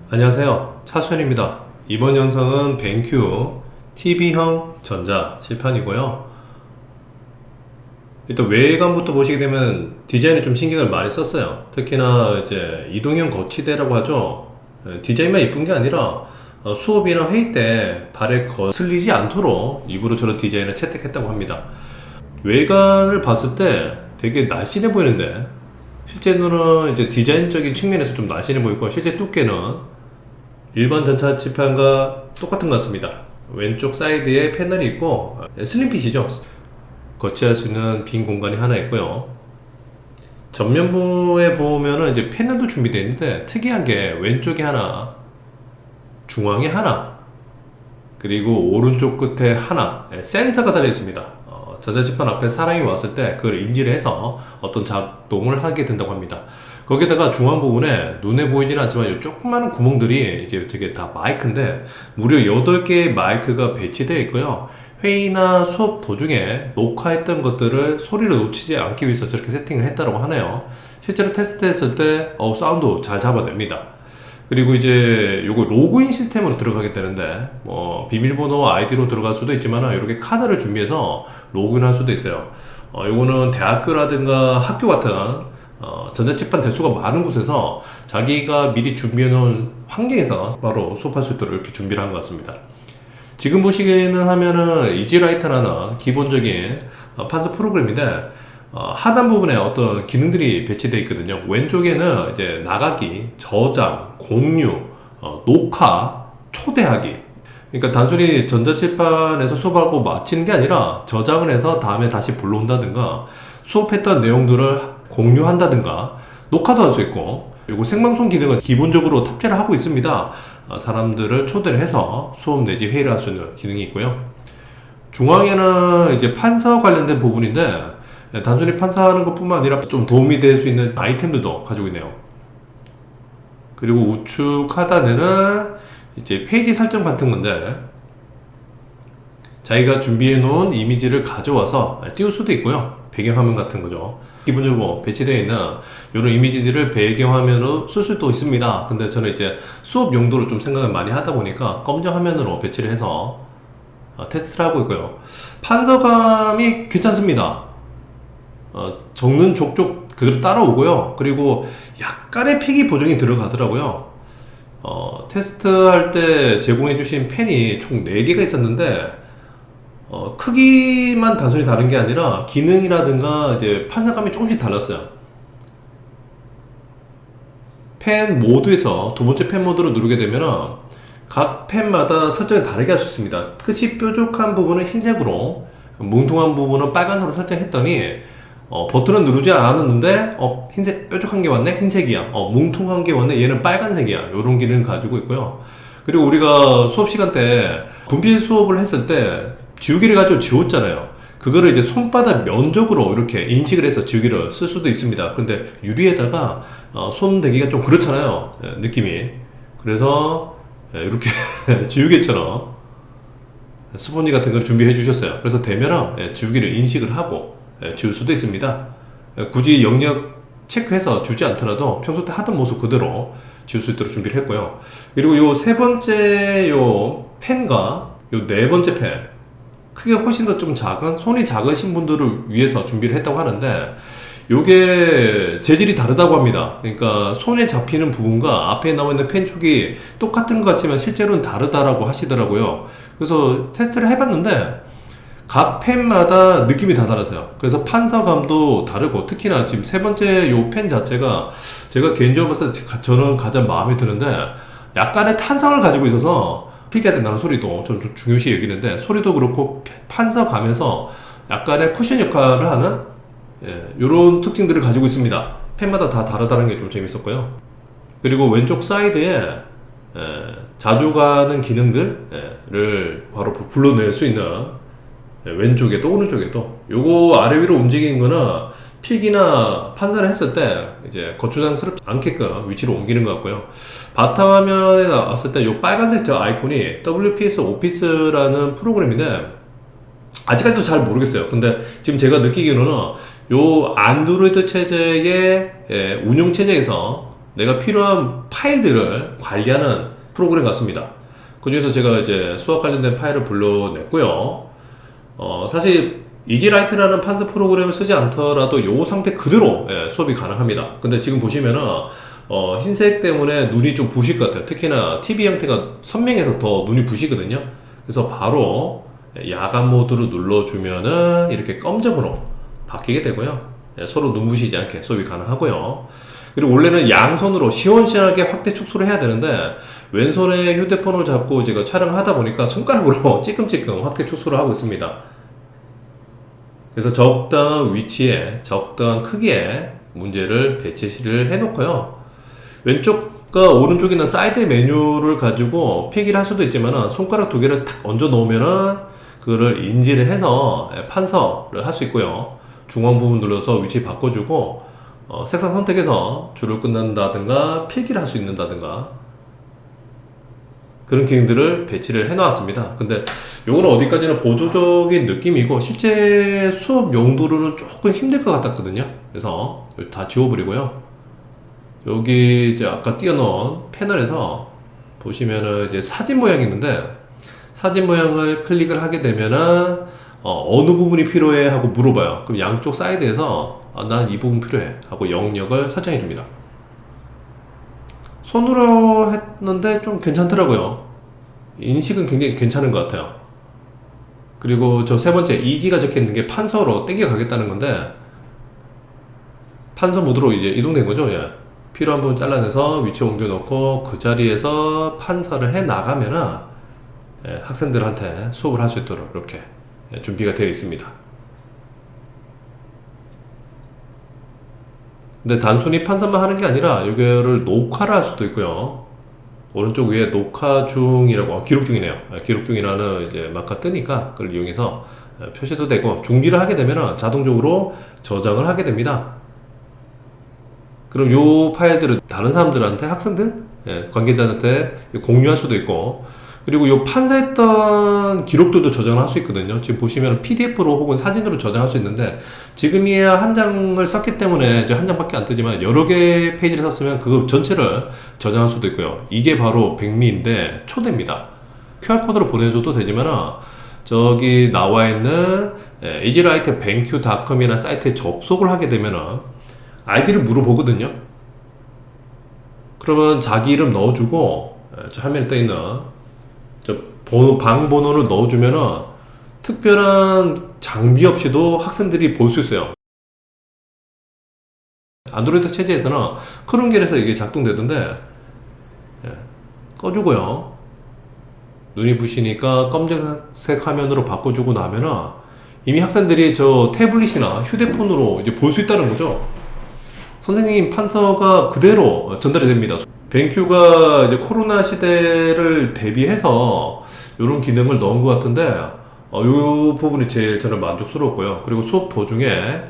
안녕하세요, 차수현입니다. 이번 영상은 벤큐 TV형 전자 칠판이고요. 일단 외관부터 보시게 되면 디자인에 좀 신경을 많이 썼어요. 특히나 이제 이동형 거치대라고 하죠. 디자인만 이쁜 게 아니라 수업이나 회의 때 발에 거슬리지 않도록 일부러 저런 디자인을 채택했다고 합니다. 외관을 봤을 때 되게 날씬해 보이는데 실제로는 이제 디자인적인 측면에서 좀 날씬해 보이고, 실제 두께는 일반 전차 칠판과 똑같은 것 같습니다. 왼쪽 사이드에 패널이 있고 슬림핏이죠. 거치할 수 있는 빈 공간이 하나 있고요. 전면부에 보면은 이제 패널도 준비되어 있는데 특이한 게 왼쪽에 하나, 중앙에 하나, 그리고 오른쪽 끝에 하나 센서가 달려 있습니다. 전자칠판 앞에 사람이 왔을 때 그걸 인지를 해서 어떤 작동을 하게 된다고 합니다. 거기다가 중앙 부분에 눈에 보이지는 않지만 이 조그마한 구멍들이 이제 되게 다 마이크인데 무려 8개의 마이크가 배치되어 있고요. 회의나 수업 도중에 녹화했던 것들을 소리를 놓치지 않기 위해서 저렇게 세팅을 했다고 하네요. 실제로 테스트했을 때 사운드 잘 잡아냅니다. 그리고 이제 요거 로그인 시스템으로 들어가게 되는데 비밀번호 아이디로 들어갈 수도 있지만 이렇게 카드를 준비해서 로그인할 수도 있어요. 요거는 대학교라든가 학교 같은 전자칠판 대수가 많은 곳에서 자기가 미리 준비해 놓은 환경에서 바로 수업할 수 있도록 이렇게 준비를 한 것 같습니다. 지금 보시기에는 하면은 이지라이터라는 기본적인 판서 프로그램인데 하단 부분에 어떤 기능들이 배치되어 있거든요. 왼쪽에는 이제 나가기, 저장, 공유, 녹화, 초대하기. 그러니까 단순히 전자칠판에서 수업하고 마치는 게 아니라 저장을 해서 다음에 다시 불러온다든가 수업했던 내용들을 공유한다든가 녹화도 할 수 있고, 그리고 생방송 기능은 기본적으로 탑재를 하고 있습니다. 사람들을 초대를 해서 수업 내지 회의를 할 수 있는 기능이 있고요. 중앙에는 이제 판사 관련된 부분인데 단순히 판사하는 것 뿐만 아니라 좀 도움이 될 수 있는 아이템들도 가지고 있네요. 그리고 우측 하단에는 이제 페이지 설정 같은 건데 자기가 준비해 놓은 이미지를 가져와서 띄울 수도 있고요. 배경화면 같은 거죠. 기본적으로 배치되어 있는 이런 이미지들을 배경화면으로 쓸 수도 있습니다. 근데 저는 이제 수업 용도로 좀 생각을 많이 하다 보니까 검정 화면으로 배치를 해서 테스트를 하고 있고요. 판서감이 괜찮습니다. 적는 족족 그대로 따라오고요. 그리고 약간의 필기 보정이 들어가더라고요. 테스트할 때 제공해주신 펜이 총 4개가 있었는데 크기만 단순히 다른 게 아니라 기능이라든가 이제 판사감이 조금씩 달랐어요. 펜 모드에서 두 번째 펜 모드로 누르게 되면 각 펜마다 설정이 다르게 할 수 있습니다. 끝이 뾰족한 부분은 흰색으로, 뭉퉁한 부분은 빨간색으로 설정했더니 버튼을 누르지 않았는데 흰색 뾰족한 게 왔네, 흰색이야. 뭉퉁한 게 왔네, 얘는 빨간색이야. 이런 기능 가지고 있고요. 그리고 우리가 수업 시간 때 분필 수업을 했을 때 지우개를 가지고 지웠잖아요. 그거를 이제 손바닥 면적으로 이렇게 인식을 해서 지우개를 쓸 수도 있습니다. 근데 유리에다가 손 대기가 좀 그렇잖아요, 느낌이. 그래서 이렇게 지우개처럼 스펀지 같은 걸 준비해 주셨어요. 그래서 대면은 지우개를 인식을 하고 지울 수도 있습니다. 굳이 영역 체크해서 지우지 않더라도 평소 때 하던 모습 그대로 지울 수 있도록 준비를 했고요. 그리고 요 세 번째 요 펜과 요 네 번째 펜, 크기가 훨씬 더 좀 작은, 손이 작으신 분들을 위해서 준비를 했다고 하는데 요게 재질이 다르다고 합니다. 그러니까 손에 잡히는 부분과 앞에 나와 있는 펜 쪽이 똑같은 것 같지만 실제로는 다르다라고 하시더라고요. 그래서 테스트를 해봤는데 각 펜마다 느낌이 다 달라서요. 그래서 판서감도 다르고, 특히나 지금 세 번째 요 펜 자체가 제가 개인적으로 봤을 때 저는 가장 마음에 드는데 약간의 탄성을 가지고 있어서 필기할 때 나는 소리도 좀 중요시 여기는데, 소리도 그렇고 판서감에서 약간의 쿠션 역할을 하는 이런 특징들을 가지고 있습니다. 펜마다 다 다르다는 게 좀 재밌었고요. 그리고 왼쪽 사이드에 자주 가는 기능들을 바로 불러낼 수 있는, 왼쪽에도 오른쪽에도 요거 아래 위로 움직이는 거는 필기나 판사를 했을 때 이제 거추장스럽지 않게끔 위치로 옮기는 것 같고요. 바탕화면에 나왔을 때 요 빨간색 저 아이콘이 WPS 오피스라는 프로그램인데 아직까지도 잘 모르겠어요. 근데 지금 제가 느끼기로는 요 안드로이드 체제의 운영 체제에서 내가 필요한 파일들을 관리하는 프로그램 같습니다. 그 중에서 제가 이제 수학 관련된 파일을 불러냈고요. 사실 이지라이트라는 판서 프로그램을 쓰지 않더라도 이 상태 그대로 수업이 가능합니다. 근데 지금 보시면은 흰색 때문에 눈이 좀 부실 것 같아요. 특히나 TV 형태가 선명해서 더 눈이 부시거든요. 그래서 바로 야간 모드로 눌러주면은 이렇게 검정으로 바뀌게 되고요. 서로 눈부시지 않게 수업이 가능하고요. 그리고 원래는 양손으로 시원시원하게 확대 축소를 해야 되는데 왼손에 휴대폰을 잡고 제가 촬영을 하다 보니까 손가락으로 찔끔찔끔 확대 축소를 하고 있습니다. 그래서 적당한 위치에 적당한 크기의 문제를 배치를 해놓고요. 왼쪽과 오른쪽에 있는 사이드 메뉴를 가지고 필기를 할 수도 있지만 손가락 두 개를 탁 얹어 놓으면은 그거를 인지를 해서 판서를 할 수 있고요. 중앙 부분 눌러서 위치 바꿔주고 색상 선택해서 줄을 끊는다든가 필기를 할 수 있는다든가 그런 기능들을 배치를 해 놨습니다. 근데 요거는 어디까지나 보조적인 느낌이고 실제 수업 용도로는 조금 힘들 것 같았거든요. 그래서 다 지워버리고요. 여기 이제 아까 띄워놓은 패널에서 보시면은 이제 사진 모양이 있는데 사진 모양을 클릭을 하게 되면은 어느 부분이 필요해 하고 물어봐요. 그럼 양쪽 사이드에서 난 이 부분 필요해 하고 영역을 설정해 줍니다. 손으로 했는데 좀 괜찮더라고요. 인식은 굉장히 괜찮은 것 같아요. 그리고 저 세 번째 이지가 적혀 있는 게 판서로 땡겨 가겠다는 건데 판서 모드로 이제 이동된 거죠. 예. 필요한 부분 잘라내서 위치 옮겨 놓고 그 자리에서 판서를 해 나가면은 학생들한테 수업을 할 수 있도록 이렇게 준비가 되어 있습니다. 근데 단순히 판서만 하는 게 아니라 이거를 녹화를 할 수도 있고요. 오른쪽 위에 녹화 중이라고 기록 중이네요. 기록 중이라는 이제 마크가 뜨니까 그걸 이용해서 표시도 되고 중지를 하게 되면 자동적으로 저장을 하게 됩니다. 그럼 요 파일들을 다른 사람들한테 학생들 관계자한테 공유할 수도 있고 그리고 요 판사했던 기록들도 저장을 할 수 있거든요. 지금 보시면 PDF로 혹은 사진으로 저장할 수 있는데 지금이야 한 장을 썼기 때문에 이제 한 장밖에 안 뜨지만 여러 개의 페이지를 썼으면 그거 전체를 저장할 수도 있고요. 이게 바로 백미인데 초대입니다. QR코드로 보내줘도 되지만 저기 나와 있는 easyWrite BenQ.com이라는 사이트에 접속을 하게 되면 아이디를 물어보거든요. 그러면 자기 이름 넣어주고 저 화면에 떠있는 방 번호를 넣어주면은 특별한 장비 없이도 학생들이 볼 수 있어요. 안드로이드 체제에서는 크롬겔에서 이게 작동되던데 꺼주고요. 눈이 부시니까 검정색 화면으로 바꿔주고 나면은 이미 학생들이 저 태블릿이나 휴대폰으로 이제 볼 수 있다는 거죠. 선생님 판서가 그대로 전달이 됩니다. 벤큐가 이제 코로나 시대를 대비해서 이런 기능을 넣은 것 같은데 이 부분이 제일 저는 만족스러웠고요. 그리고 수업 도중에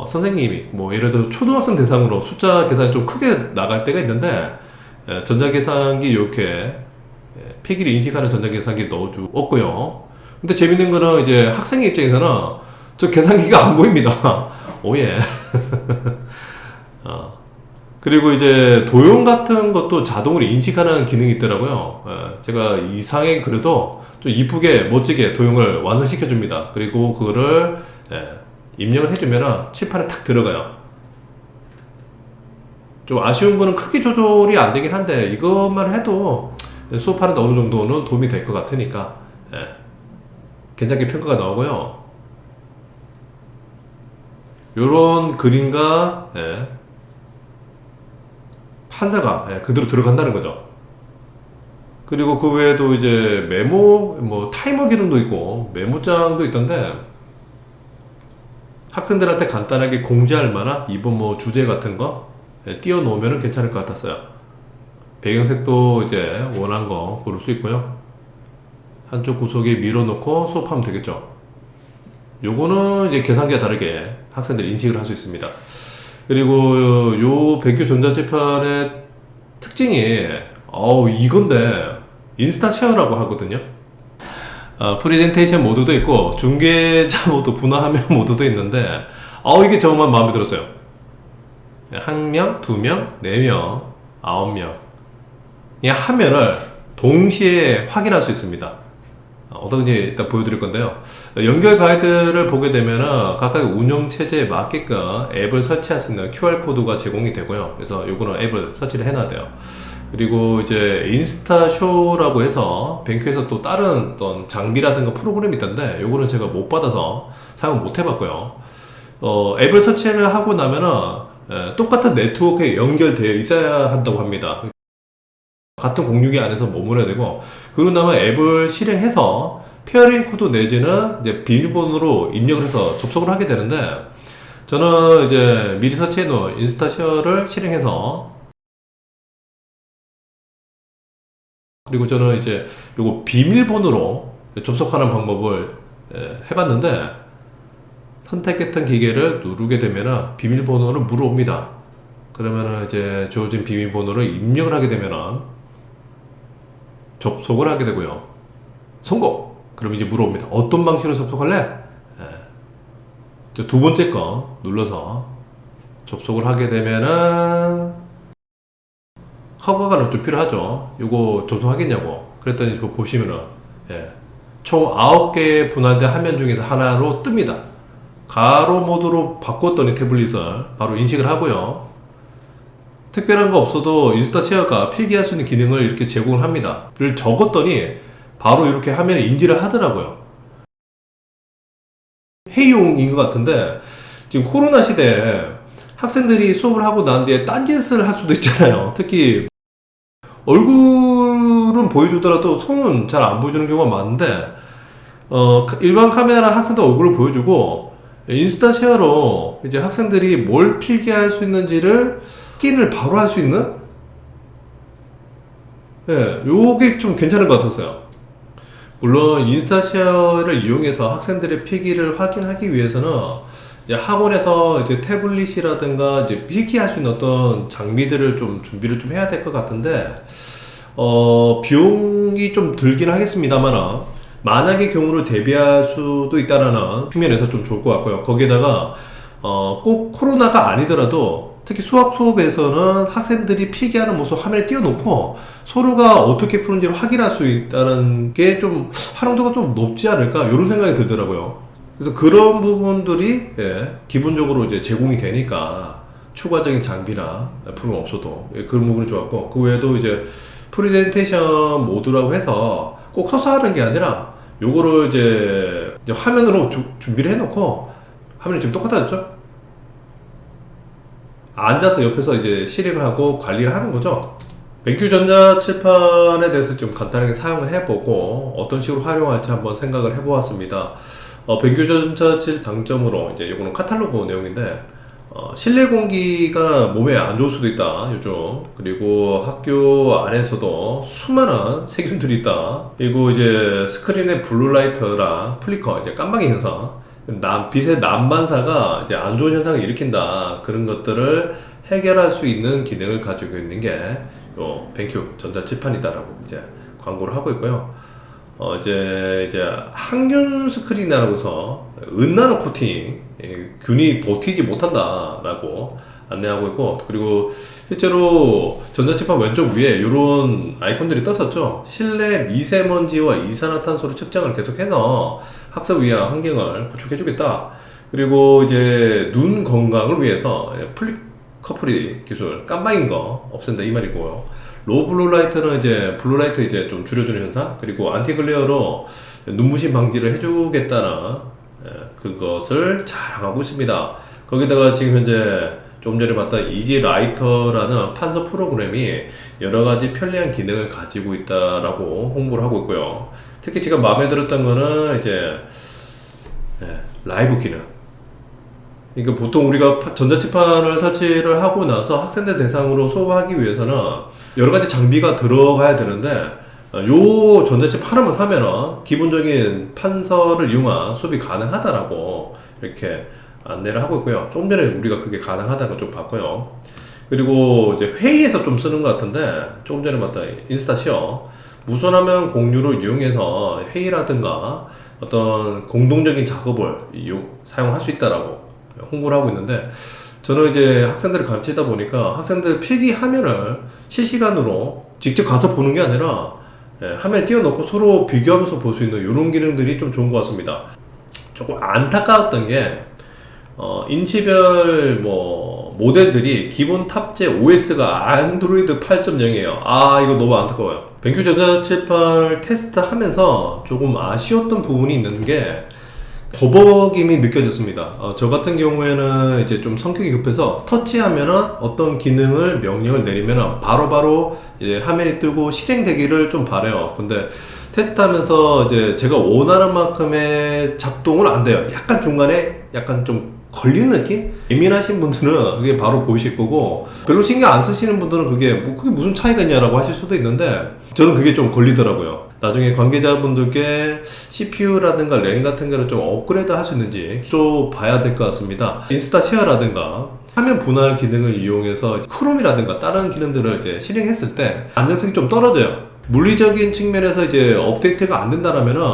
선생님이 뭐 예를 들어 초등학생 대상으로 숫자 계산이 좀 크게 나갈 때가 있는데 전자계산기 이렇게 필기를 인식하는 전자계산기 넣어주었고요. 근데 재밌는 거는 이제 학생의 입장에서는 저 계산기가 안 보입니다. 오예. 그리고 이제 도형 같은 것도 자동으로 인식하는 기능이 있더라고요. 제가 이상하게 그래도 좀 이쁘게 멋지게 도형을 완성시켜 줍니다. 그리고 그거를 입력을 해주면 칠판에 탁 들어가요. 좀 아쉬운 거는 크기 조절이 안 되긴 한데 이것만 해도 수업하는데 어느 정도는 도움이 될 것 같으니까 괜찮게 평가가 나오고요. 요런 그림과 판사가 그대로 들어간다는 거죠. 그리고 그 외에도 이제 메모, 뭐 타이머 기능도 있고 메모장도 있던데 학생들한테 간단하게 공지할 만한 이번 뭐 주제 같은 거 띄워 놓으면 괜찮을 것 같았어요. 배경색도 이제 원한 거 고를 수 있고요. 한쪽 구석에 밀어놓고 수업하면 되겠죠. 요거는 이제 계산기와 다르게 학생들이 인식을 할 수 있습니다. 그리고 요 벤큐 전자칠판의 특징이 이건데 인스타 쉐어라고 하거든요. 프레젠테이션 모드도 있고 중계자 모드, 분화화면 모드도 있는데 이게 정말 마음에 들었어요. 한 명, 두 명, 네 명, 아홉 명. 이 화면을 동시에 확인할 수 있습니다. 어떤지 일단 보여드릴 건데요. 연결 가이드를 보게 되면 각각 운영 체제에 맞게끔 앱을 설치할 수 있는 QR코드가 제공이 되고요. 그래서 요거는 앱을 설치를 해놔야 돼요. 그리고 이제 인스타쇼라고 해서 뱅큐에서 또 다른 어떤 장비라든가 프로그램이 있던데 요거는 제가 못 받아서 사용 못 해봤고요. 앱을 설치를 하고 나면은 똑같은 네트워크에 연결되어 있어야 한다고 합니다. 같은 공유기 안에서 머물러야 되고, 그리고 나면 앱을 실행해서 페어링 코드 내지는 이제 비밀번호로 입력을 해서 접속을 하게 되는데, 저는 이제 미리 설치해 놓은 인스타셔를 실행해서, 그리고 저는 이제 요거 비밀번호로 접속하는 방법을 해봤는데, 선택했던 기계를 누르게 되면 비밀번호를 물어옵니다. 그러면은 이제 주어진 비밀번호를 입력을 하게 되면은 접속을 하게 되고요. 성공! 그럼 이제 물어봅니다. 어떤 방식으로 접속할래? 두 번째 거 눌러서 접속을 하게 되면은 허가가 좀 필요하죠. 이거 접속하겠냐고. 그랬더니 이거 보시면은 총 9개 분할된 화면 중에서 하나로 뜹니다. 가로 모드로 바꿨더니 태블릿을 바로 인식을 하고요. 특별한 거 없어도 인스타 쉐어가 필기할 수 있는 기능을 이렇게 제공을 합니다. 를 적었더니 바로 이렇게 화면에 인지를 하더라고요. 회의용인 것 같은데 지금 코로나 시대에 학생들이 수업을 하고 난 뒤에 딴짓을 할 수도 있잖아요. 특히 얼굴은 보여주더라도 손은 잘 안 보여주는 경우가 많은데 일반 카메라 학생들 얼굴을 보여주고 인스타 쉐어로 이제 학생들이 뭘 필기할 수 있는지를 확인을 바로 할 수 있는? 요게 좀 괜찮은 것 같았어요. 물론 인스타 쉐어를 이용해서 학생들의 필기를 확인하기 위해서는 이제 학원에서 이제 태블릿이라든가 이제 필기할 수 있는 어떤 장비들을 좀 준비를 좀 해야 될 것 같은데 비용이 좀 들긴 하겠습니다만 만약의 경우를 대비할 수도 있다라는 측면에서 좀 좋을 것 같고요. 거기에다가 꼭 코로나가 아니더라도 특히 수업에서는 학생들이 필기하는 모습 화면에 띄워놓고 서로가 어떻게 푸는지를 확인할 수 있다는 게 좀 활용도가 좀 높지 않을까 이런 생각이 들더라고요. 그래서 그런 부분들이 기본적으로 이제 제공이 되니까 추가적인 장비나 프로가 없어도 그런 부분이 좋았고, 그 외에도 이제 프레젠테이션 모드라고 해서 꼭 서서 하는 게 아니라 요거를 이제 화면으로 준비를 해놓고 화면이 지금 똑같아졌죠? 앉아서 옆에서 이제 실행을 하고 관리를 하는 거죠. 뱅큐 전자칠판에 대해서 좀 간단하게 사용을 해보고 어떤 식으로 활용할지 한번 생각을 해보았습니다. 뱅큐 전자칠 장점으로 이제 이거는 카탈로그 내용인데 실내 공기가 몸에 안 좋을 수도 있다 요즘. 그리고 학교 안에서도 수많은 세균들이 있다. 그리고 이제 스크린의 블루라이트랑 플리커 이제 깜빡이 현상, 빛의 난반사가 이제 안 좋은 현상을 일으킨다. 그런 것들을 해결할 수 있는 기능을 가지고 있는 게 요 뱅큐 전자칠판이다라고 이제 광고를 하고 있고요. 이제 항균 스크린이라고 해서 은나노 코팅, 균이 버티지 못한다라고 안내하고 있고, 그리고 실제로 전자칠판 왼쪽 위에 이런 아이콘들이 떴었죠. 실내 미세먼지와 이산화탄소를 측정을 계속해서 학습 위한 환경을 구축해주겠다. 그리고 이제 눈 건강을 위해서 플리커프리 기술, 깜빡인 거 없앤다 이 말이고요. 로우 블루라이트는 이제 블루라이트 이제 좀 줄여주는 현상, 그리고 안티글레어로 눈부심 방지를 해주겠다는 그것을 자랑하고 있습니다. 거기다가 지금 현재 좀 전에 봤던 이지라이터라는 판서 프로그램이 여러 가지 편리한 기능을 가지고 있다라고 홍보를 하고 있고요. 특히 제가 마음에 들었던 거는 이제 라이브 기능. 그러니까 보통 우리가 전자칠판을 설치를 하고 나서 학생들 대상으로 수업하기 위해서는 여러 가지 장비가 들어가야 되는데 요 전자칠판 하나만 사면은 기본적인 판서를 이용한 수업이 가능하다라고 이렇게 안내를 하고 있고요. 조금 전에 우리가 그게 가능하다는 걸 좀 봤고요. 그리고 이제 회의에서 좀 쓰는 것 같은데 조금 전에 봤던 인스타시어 무선화면 공유를 이용해서 회의라든가 어떤 공동적인 작업을 사용할 수 있다라고 홍보를 하고 있는데, 저는 이제 학생들을 가르치다 보니까 학생들 필기 화면을 실시간으로 직접 가서 보는 게 아니라 화면에 띄워놓고 서로 비교하면서 볼 수 있는 이런 기능들이 좀 좋은 것 같습니다. 조금 안타까웠던 게 인치별 모델들이 기본 탑재 OS가 안드로이드 8.0이에요. 아, 이거 너무 안타까워요. 벤큐 전자칠판을 테스트하면서 조금 아쉬웠던 부분이 있는 게 버벅임이 느껴졌습니다. 저 같은 경우에는 이제 좀 성격이 급해서 터치하면은 어떤 기능을 명령을 내리면은 바로바로 이제 화면이 뜨고 실행되기를 좀 바래요. 근데 테스트하면서 이제 제가 원하는 만큼의 작동은 안 돼요. 약간 중간에 약간 좀 걸리는 느낌? 예민하신 분들은 그게 바로 보이실 거고, 별로 신경 안 쓰시는 분들은 그게 무슨 차이가 있냐라고 하실 수도 있는데, 저는 그게 좀 걸리더라고요. 나중에 관계자분들께 CPU라든가 램 같은 거를 좀 업그레이드 할 수 있는지 좀 봐야 될 것 같습니다. 인스타 쉐어라든가 화면 분할 기능을 이용해서 크롬이라든가 다른 기능들을 이제 실행했을 때 안정성이 좀 떨어져요. 물리적인 측면에서 이제 업데이트가 안 된다라면은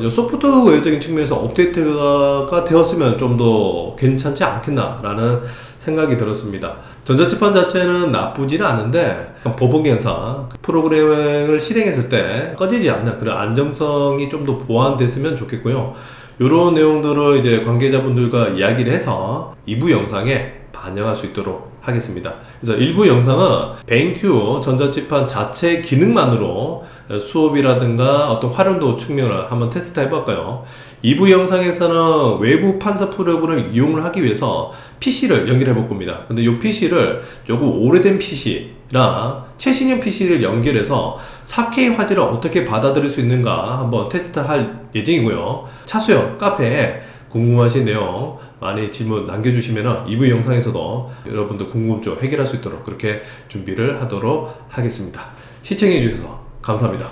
소프트웨어적인 측면에서 업데이트가 되었으면 좀 더 괜찮지 않겠나라는 생각이 들었습니다. 전자칠판 자체는 나쁘지는 않은데 버벅 현상, 프로그램을 실행했을 때 꺼지지 않는 그런 안정성이 좀 더 보완됐으면 좋겠고요. 이런 내용들을 이제 관계자분들과 이야기를 해서 2부 영상에 반영할 수 있도록 하겠습니다. 그래서 1부 영상은 벤큐 전자칠판 자체 기능만으로 수업이라든가 어떤 활용도 측면을 한번 테스트 해볼까요? 2부 영상에서는 외부 판사 프로그램을 이용을 하기 위해서 PC를 연결해 볼 겁니다. 근데 이 PC를 조금 오래된 PC랑 최신형 PC를 연결해서 4K 화질을 어떻게 받아들일 수 있는가 한번 테스트할 예정이고요. 차수영 카페에 궁금하신 내용 많이 질문 남겨주시면 2부 영상에서도 여러분들 궁금증 해결할 수 있도록 그렇게 준비를 하도록 하겠습니다. 시청해주셔서 감사합니다.